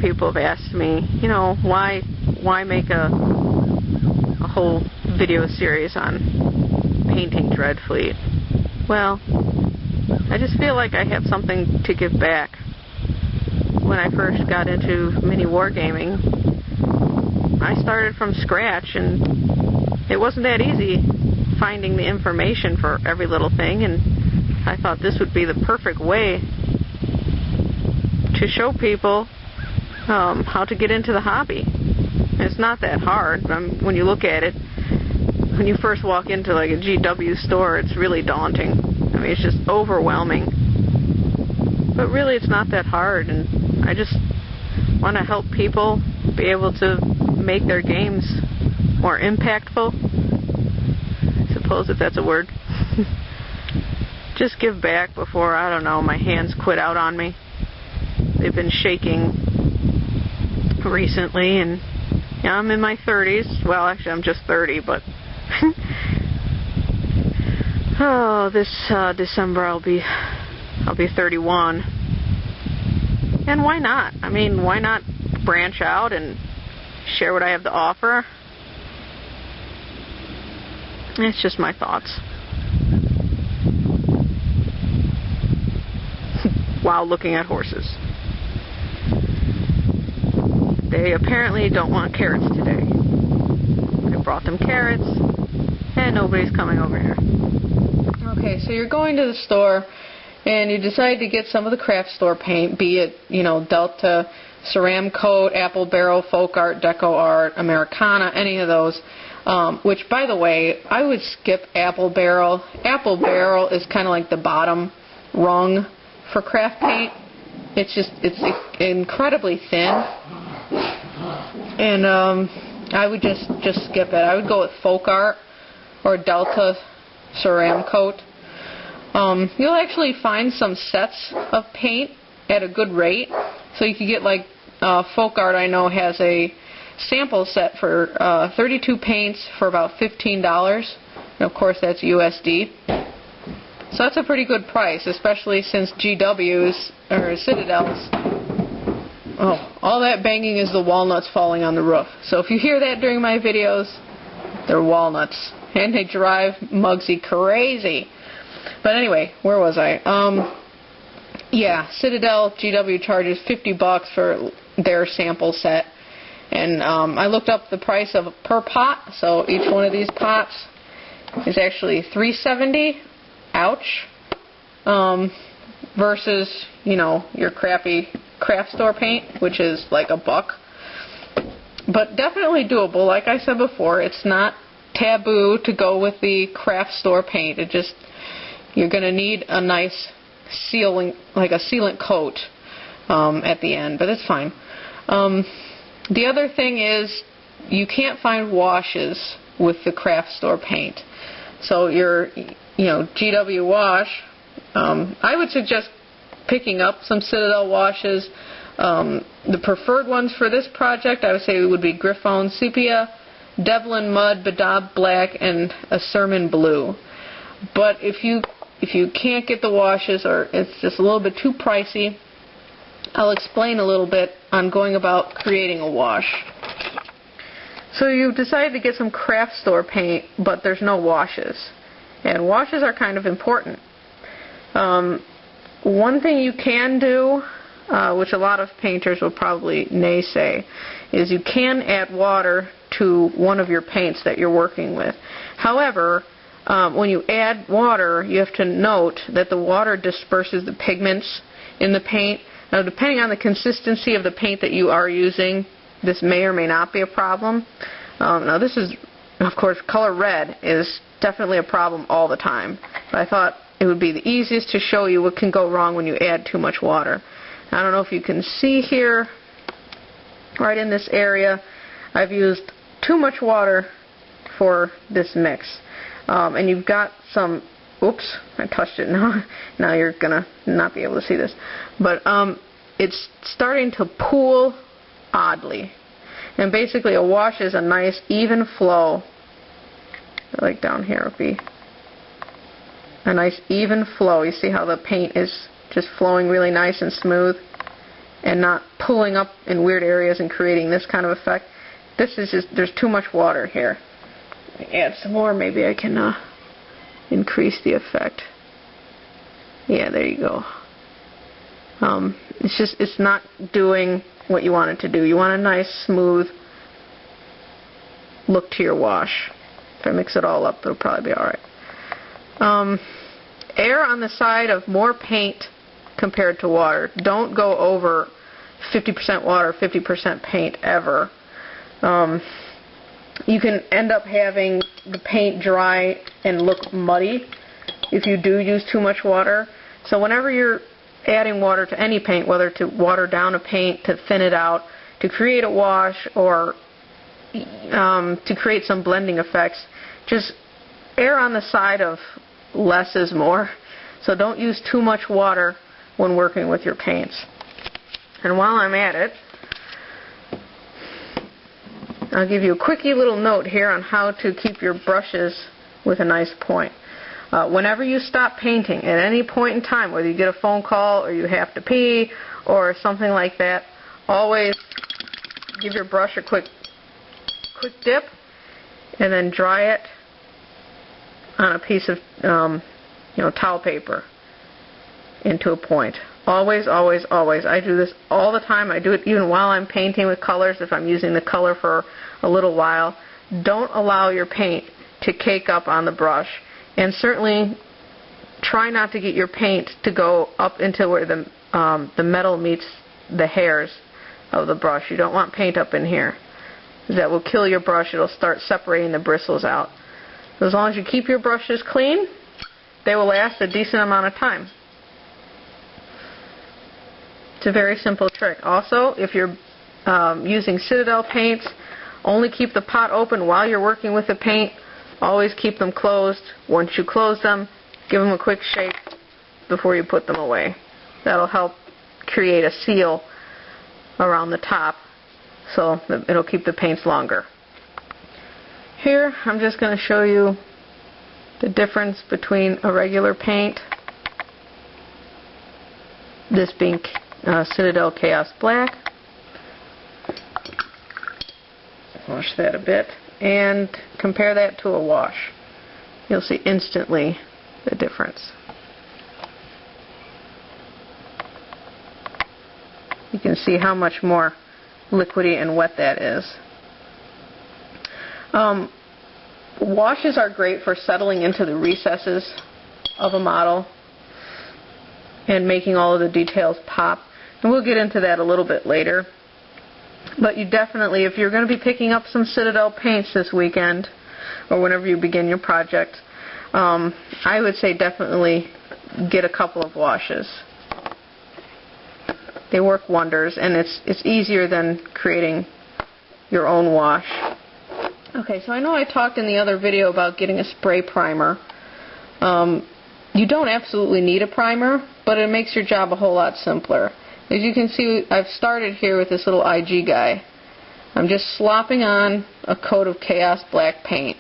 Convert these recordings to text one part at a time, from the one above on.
people have asked me, you know, why make a whole video series on painting Dreadfleet? Well, I just feel like I have something to give back. When I first got into mini wargaming, I started from scratch, and it wasn't that easy finding the information for every little thing, and I thought this would be the perfect way to show people how to get into the hobby. It's not that hard. When you look at it, when you first walk into like a GW store, it's really daunting. I mean, it's just overwhelming. But really, it's not that hard, and I just want to help people be able to make their games more impactful. I suppose if that's a word. Just give back before, I don't know, my hands quit out on me. They've been shaking recently, and yeah, I'm in my 30s. Well, actually, I'm just 30, but oh, this December I'll be 31. And why not? I mean, why not branch out and share what I have to offer? It's just my thoughts. While looking at horses. They apparently don't want carrots today. I brought them carrots, and nobody's coming over here. Okay, so you're going to the store, and you decide to get some of the craft store paint, be it, you know, Delta, Ceram Coat, Apple Barrel, Folk Art, Deco Art, Americana, any of those. Which, by the way, I would skip Apple Barrel. Apple Barrel is kind of like the bottom rung for craft paint. It's incredibly thin, and I would just skip it. I would go with Folk Art or Delta Ceram Coat. You'll actually find some sets of paint at a good rate, so you can get like Folk Art, I know, has a sample set for 32 paints for about $15, and of course that's USD. So that's a pretty good price, especially since GW's, or Citadel's, oh, all that banging is the walnuts falling on the roof. So if you hear that during my videos, they're walnuts. And they drive Muggsy crazy. But anyway, where was I? Yeah, Citadel GW charges $50 for their sample set. And I looked up the price of per pot, so each one of these pots is actually $3.70. Ouch. Versus, you know, your crappy craft store paint, which is like $1. But definitely doable. Like I said before, it's not taboo to go with the craft store paint. It just, you're going to need a nice sealing, like a sealant coat at the end, but it's fine. The other thing is, you can't find washes with the craft store paint. So your, you know, GW wash, I would suggest picking up some Citadel washes. The preferred ones for this project, I would say, would be Griffon Sepia, Devlin Mud, Bedaub Black, and a Sermon Blue. But if you can't get the washes, or it's just a little bit too pricey, I'll explain a little bit on going about creating a wash. So you've decided to get some craft store paint, but there's no washes. And washes are kind of important. One thing you can do, which a lot of painters will probably naysay, is you can add water to one of your paints that you're working with. However, when you add water, you have to note that the water disperses the pigments in the paint. Now, depending on the consistency of the paint that you are using, this may or may not be a problem. Now, this is, of course, color red is definitely a problem all the time. But I thought it would be the easiest to show you what can go wrong when you add too much water. I don't know if you can see here, right in this area, I've used too much water for this mix. And you've got some, oops, I touched it now. Now you're going to not be able to see this. But it's starting to pool oddly. And basically a wash is a nice even flow. Like down here would be a nice even flow. You see how the paint is just flowing really nice and smooth? and not pulling up in weird areas and creating this kind of effect. This is just, there's too much water here. Add some more, maybe I can increase the effect. Yeah, there you go. It's not doing what you want it to do. You want a nice, smooth look to your wash. If I mix it all up, it'll probably be alright. Err on the side of more paint compared to water. Don't go over 50% water, 50% paint ever. You can end up having the paint dry and look muddy if you do use too much water. So whenever you're adding water to any paint, whether to water down a paint, to thin it out, to create a wash, or to create some blending effects, just err on the side of less is more. So don't use too much water when working with your paints. And while I'm at it, I'll give you a quickie little note here on how to keep your brushes with a nice point. Whenever you stop painting at any point in time, whether you get a phone call or you have to pee or something like that, always give your brush a quick dip and then dry it on a piece of towel paper into a point. Always, always, always. I do this all the time. I do it even while I'm painting with colors, if I'm using the color for a little while. Don't allow your paint to cake up on the brush. And certainly try not to get your paint to go up into where the metal meets the hairs of the brush. You don't want paint up in here. That will kill your brush. It'll start separating the bristles out. So as long as you keep your brushes clean, they will last a decent amount of time. It's a very simple trick. Also, if you're using Citadel paints, only keep the pot open while you're working with the paint. Always keep them closed. Once you close them, give them a quick shake before you put them away. That'll help create a seal around the top, so it'll keep the paints longer. Here, I'm just going to show you the difference between a regular paint, this being Citadel Chaos Black. Wash that a bit and compare that to a wash. You'll see instantly the difference. You can see how much more liquidy and wet that is. Washes are great for settling into the recesses of a model and making all of the details pop. And we'll get into that a little bit later. But you definitely, if you're going to be picking up some Citadel paints this weekend, or whenever you begin your project, I would say definitely get a couple of washes. They work wonders, and it's easier than creating your own wash. Okay, so I know I talked in the other video about getting a spray primer. You don't absolutely need a primer, but it makes your job a whole lot simpler. As you can see, I've started here with this little IG guy. I'm just slopping on a coat of Chaos Black paint.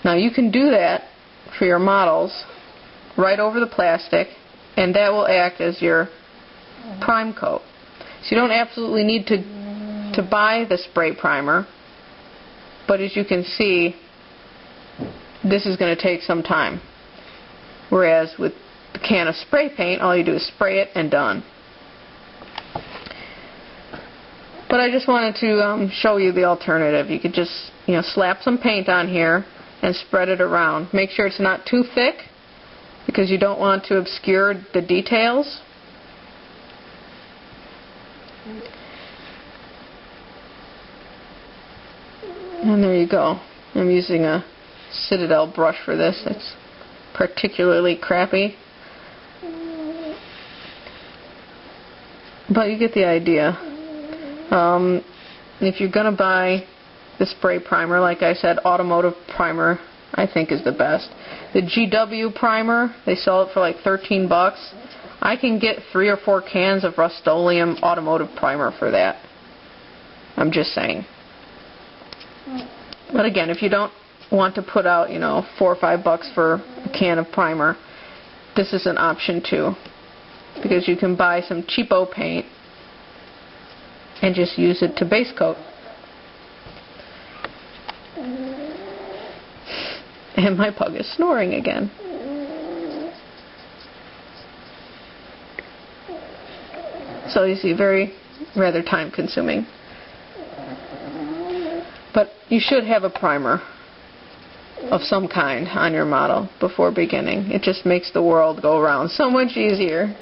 Now you can do that for your models right over the plastic, and that will act as your prime coat. So you don't absolutely need to buy the spray primer, but as you can see, this is going to take some time. Whereas with the can of spray paint, all you do is spray it and done. But I just wanted to show you the alternative. You could just slap some paint on here and spread it around. Make sure it's not too thick, because you don't want to obscure the details. And there you go. I'm using a Citadel brush for this. It's particularly crappy, but you get the idea. If you're going to buy the spray primer, like I said, automotive primer I think is the best. The GW primer, they sell it for like 13 bucks. I can get 3 or 4 cans of Rust-Oleum automotive primer for that. I'm just saying. But again, if you don't want to put out, 4 or 5 bucks for a can of primer, this is an option too. because you can buy some cheapo paint and just use it to base coat. And my pug is snoring again. So you see, rather time consuming. But you should have a primer of some kind on your model before beginning. It just makes the world go around so much easier.